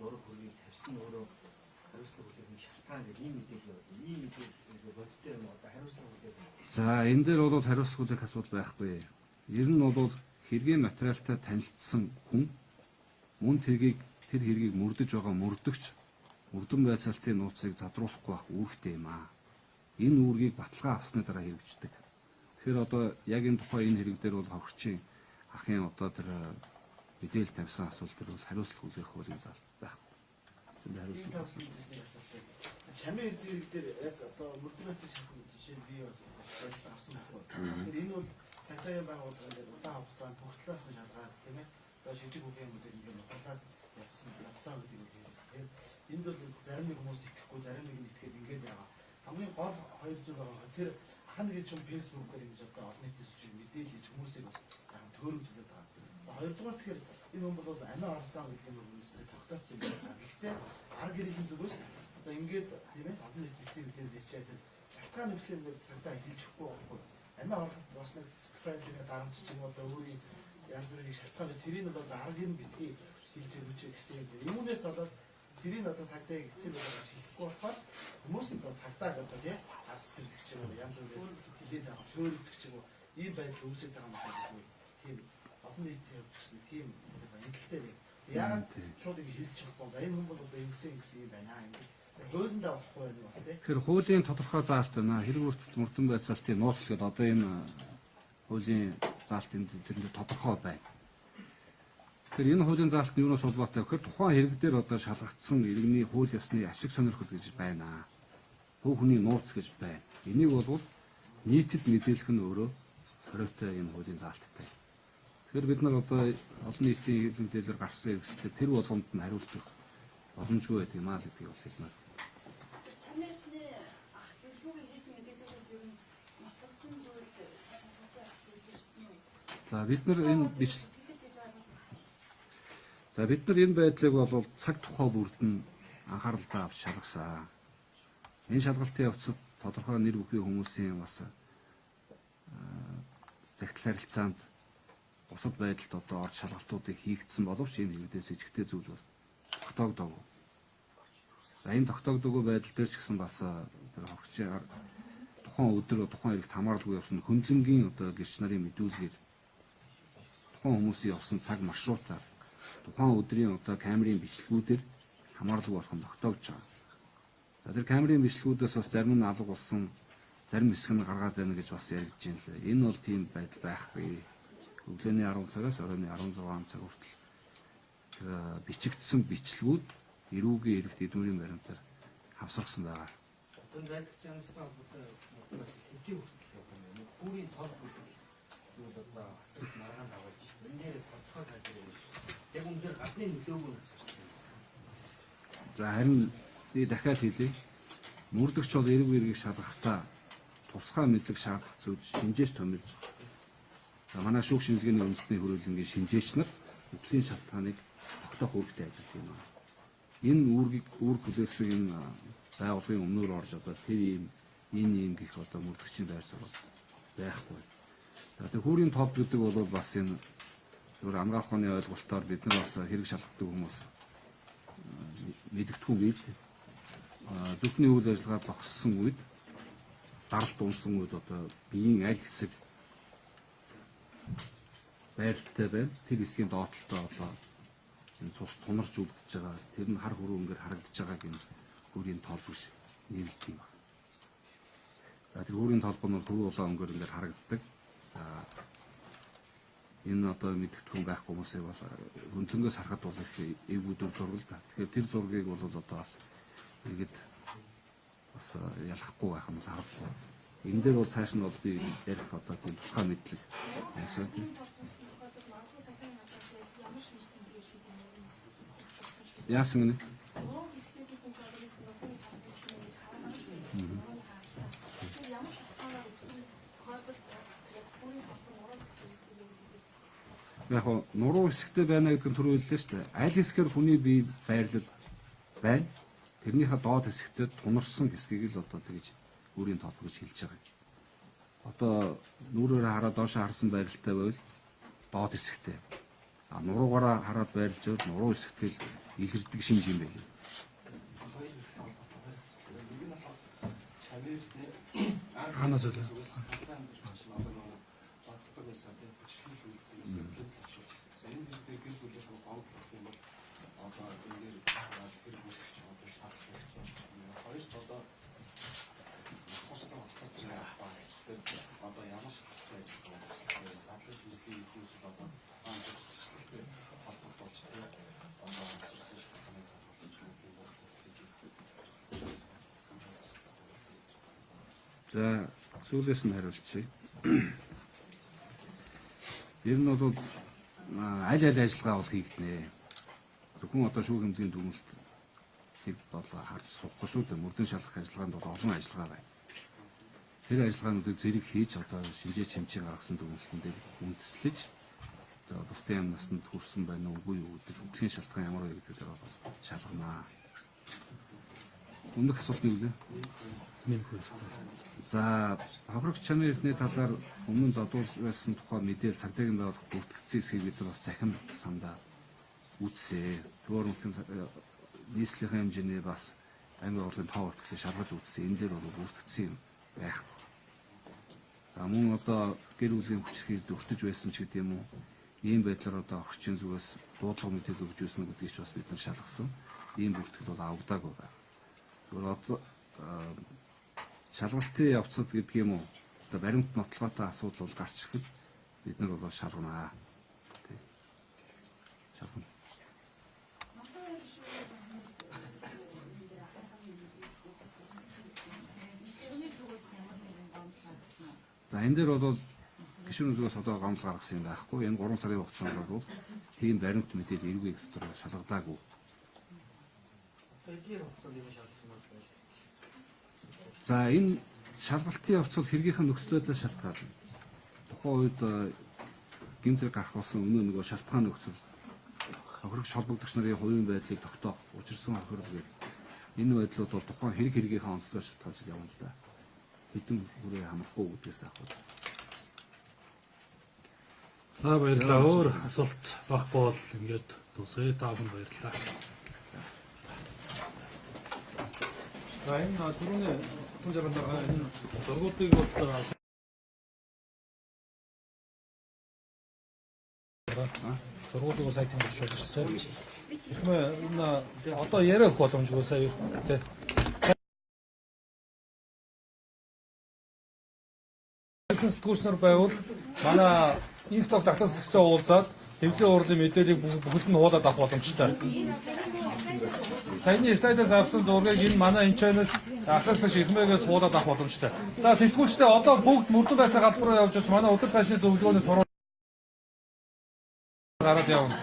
зураг хөргийг тавьсан өөрөө хариуцлага хүлээх шалтгаан гэх ийм мэдээлэл байна. Ийм мэдээлэл бодтой юм одоо хариуцлага хүлээх. За энэ дээр бол хариуцлага хүлээх асуудал байхгүй. Ер нь бол хэргийн материалтай танилцсан хүн мөн тэр хэргийг мөрдөж байгаа мөрдөгч мөрдөн байцаалтын нууцыг задруулахгүй байх үүрэгтэй юм аа. Энэ үүргийг баталгаа авсны дараа хэрэгждэг. Тэгэхээр одоо яг энэ тухай энэ хэрэг дээр бол хохирчийн ахын одоо тэр мэдээлэл тавьсан асуулт төр бол хариуцлага хүлээх хуулийн заалт байхгүй. Тэр хариуцлага чамын хэрэг дээр яг одоо мөрдөн байцаалт шийдсэн жишээ бий авсан байхгүй. Тэгэхээр энэ бол цагдаагийн байгууллагын дээр удаан хугацаанд тогтлоосон шалгаад тийм ээ. Одоо шийдэх үеийн мэдээлэл ингээд бодлоод явцсан гэдэг үг хэлсэн. Тэгэхээр энд бол зарим нэг хүмүүс итгэхгүй, зарим нэг нь итгэхэд ингээд байгаа. Хамгийн гол хоёр зүйл байгаа. Тэр хан гэж юм фэйсбүүкээр ингэж одоо олон нийтийн сүлжээ мэдээлж хүмүүсийг бас яг төөрөмжлөд байгаа. Хоёрдугаар тэгэхээр энэ хүн бол амиа орсон гэдэг юм хүмүүсээ тогтооцсон юм байна. Гэхдээ арга гэрийн зүгээс одоо ингээд тийм ээ олон нийт бичлэг мэдээлэл хийчээд шалтгаан нөхцөл ингээд цагдаа хэлчихгүй байхгүй. Амиа ороход бас нэг файлыг дарамтч юм одоо өөрийн янз бүрийн шалтгаан тэрийг бол аргыг нь битгий хэлж өгч гэсэн юм. Үүнээс болоод тэрийг одоо цагдаа эцсийн байдлаар шийдэхгүй болохоор хүмүүс нь цагдаа гэдэг тийм ард сэргэгч юм уу янз бүрийн хилээд авах сөөрөгч юм уу ийм байдал үүсэж байгаа юм байна. Тийм олон нийтийн явуулсан тийм эндэлтэй нэг яагаад шууд ингэ хэлж чадахгүй энэ хүн бол одоо ингэсэн юм байна ингэ хуулиндаа болохгүй юм бас тийм. Тэгэхээр хуулийн тодорхой заалт байна. Хэрэг бүртгэл мөрдөн байцаалтын нууц гэдэг одоо энэ хуулийн заалтын тэрэнд тодорхой байна. Тэгэхээр энэ хуулийн заалт нь юунаас улбаатай вэ гэхээр тухайн хэрэг дээр одоо шалгагдсан иргэний хууль ёсны ашиг сонирхол гэж байна. Төв хүний нууц гэж байна. Энийг бол нийтэд мэдээлэх нь өөрөө хориотой энэ хуулийн заалттай. Тэгэхээр бид нар одоо олон нийтийн мэдээлэлээр гарсан хэрэгсэлтэй тэр болгонд нь хариултах боломжгүй байдаг юм аа гэдгийг бол хэлмээр. Чамайхны ах гэлүүгийн хийсэн мэдээлэлээс ер нь ноцгодсон зүйл шалгалтын ахыг ирсэн үү? За бид нар энэ энэ байдлыг бол цаг тухай бүрдэн анхааралтай авч шалгасан. Энэ шалгалтын явцад тодорхой нэр бүхий хүмүүсийн бас захидал харилцаанд бусад байдалд одоо орж шалгалтуудыг хийгдсэн боловч энэ хэрэгдээс ижигтэй зүйл бол тогтоогдоогүй. За энэ тогтоогдоогүй байдал дээр ч гэсэн бас тэр хогчийн тухайн өдөр тухайн хэрэгт хамааралгүй явсан хөндлөнгийн одоо гэрч нарын мэдүүлгээр тухайн хүмүүсийн явсан цаг маршрутаар тухайн өдрийн одоо камерын бичлэгүүдээр хамааралгүй болох нь тогтоогдож байгаа. За тэр камерын бичлэгүүдээс бас зарим нь алга болсон, зарим хэсэг нь гаргаад байна гэж бас яригдж байна лээ. Энэ бол тийм байдал байхгүй. Өглөөний 10 цагаас оройн 16 цаг хүртэл тэр бичигдсэн бичлэгүүд эрүүгийн эрэгт эдмүрийн баримтаар хавсарсан байгаа. Одоо дайлагч янзтай холбоотой хэдийн хүртэл явах юм бэ? Бүрийн тол бүтээл зүйл одоо асуулт маргаан давуулж байна. Энэ дээр тодорхой тайлбар. Яг үнээр гадны нөлөөг нь асуусан. За харин би дахиад хэлье. Мөрдөгч бол эрэг эргийг шалгахдаа тусгай мэдлэг шаардах зүйл шинжээч томилж. За манай шүүх шинжилгээний үндэсний хөрөлөнгийн шинжээч нар өвлийн шалтгааныг тогтоох үүрэгтэй ажилладаг юм аа. Энэ үүргийг хүлээсэн энэ байгууллагын өмнөр орж одоо тэр ийм гэх одоо мөрдөгчийн байр суурь байхгүй. За тэр хүүрийн тод гэдэг бол бас энэ зөвхөн амгаах ухааны ойлголтоор бид нар бас хэрэг шалгадаг хүмүүс мэддэггүй бийл. Зөвхөн үйл ажиллагаа зогссон үед даралт унсан үед одоо биеийн аль хэсэг байралтай байна. Тэр хэсгийн доотлолтой одоо энэ цус тунарч өвдөж байгаа. Тэр нь хар хөрөө ингээд харагдаж байгааг энэ хөрийн тол биш нэрлэдэг юм байна. За тэр хөрийн толгой нь хөрөө улаан өнгөөр ингээд харагддаг. За энэ одоо мэддэхгүй байхгүй хүмүүсээ бол хөндлөнгөөс харахад бол их эв өдөр зураг л да. Тэгэхээр тэр зургийг бол одоо бас иргэд бас ялахгүй байх юм харахгүй. Энэ дээр бол цааш нь бол би ярих одоо тийм тусгай мэдлэг юмсаа тийм. Яасан гэнэ? Яг нуруу хэсэгтэй байна гэдэг нь түрүү хэллээ шүү дээ. Аль хэсгээр хүний бие байрлал байна. Тэрнийхээ доод хэсэгтээ тунарсан хэсгийг л одоо тэгж өөрийн топ гэж хэлж байгаа юм. Одоо нүрээр хараад доошоо харсан байралтай байвал доод хэсэгтээ. Нуруугаараа хараад байрлаж байвал нуруу хэсэгтэл илэрдэг шинж юм байл. Ханаас үлээ. За сүүлээс нь хариулчихъя. Ер нь бол аль ажиллагаа бол хийгднэ. Зөвхөн одоо шүүх хэмжээний дүгнэлт нэг бол харж сухгүй шүү дээ. Мөрдөн шалгах ажиллагаанд бол олон ажиллагаа байна. Тэр ажиллагаануудыг зэрэг хийж одоо шинжээ чимчээ гаргасан дүгнэлтэндээ үндэслэж одоо бусдын яам насанд хүрсэн байна уу үгүй юу гэдэг үглийн шалтгаан ямар вэ гэдэг дээр бол шалганаа. Өмнөх асуулт нь юу вэ? За хохирогч чанарын эртний талаар өмнө нь зодуулсан тухай мэдээлэл цагдаагийн байгууллага бүртгэгдсэн эсэхийг бид нар бас захин сандаа үзсэн. Төөрөмтгийн нийслэлийн хэмжээний бас аймаг байгууллагын тоо бүртгэлээ шалгаж үзсэн. Энэ дээр бол бүртгэгдсэн юм байх. За мөн одоо гэр бүлийн хүчирхийлэлд өртөж байсан ч гэдэм юм уу. Ийм байдлаар одоо хохирогчийн зүгээс дуудлага мэдээлэл өгж байсан гэдгийг ч бас бид нар шалгасан. Ийм бүртгэл бол авагдаагүй байна. Зүгээр одоо шалгалтын явцад гэдэг юм уу. Одоо баримт нотлогоотой асуудал бол гарч ирэхэд бид нар бол шалганаа. Тэг. Шалгана. За энэ дээр бол гишүүний зүгээс одоо гомдол гаргасан юм байхгүй. Энэ 3 сарын хугацаанд бол тийм баримт мэдээлэл эргүй дотор шалгадаагүй. За энэ шалгалтын явц бол хэргийнхэн нөхцөл байдлаас шалтгаална. Тухайн үед гэмтэр гарах болсон өмнө нөгөө шалтгаан нөхцөл хохирогч холбогдогч нарын хувийн байдлыг тогтоох, учирсан хохирол гэдэг энэ байдлууд бол тухайн хэргийнхээ онцлогоос шалтгаалж явна л да. Хэдэн хүрээ хамрах уу гэдгээс ахвал. За баярлалаа. Өөр асуулт байхгүй бол ингээд тусгая. Та бүхэнд баярлалаа. За энэ түрүүний хүнжаранд байгаа энэ зургуудыг бол зургуудыг сайтанд орчуулж ирсэн. Энэ одоо яриах боломжгүй сая тий. Сэтгүүлч нар байвал манай их цог татас хэвчээ уулзаад хэвлэлийн урлын мэдээллийг бүгд нь хуулаад авах боломжтой. Саяны слайдаас авсан зургийг энэ манай энэ чанаас ахлаас ширхмээс хуулаад авах боломжтой. За сэтгүүлчтэй одоо бүгд мөрдөн байцаа галбараа явж байгаа манай удирдлагын зөвлөгөөний сурвалж гараад явна.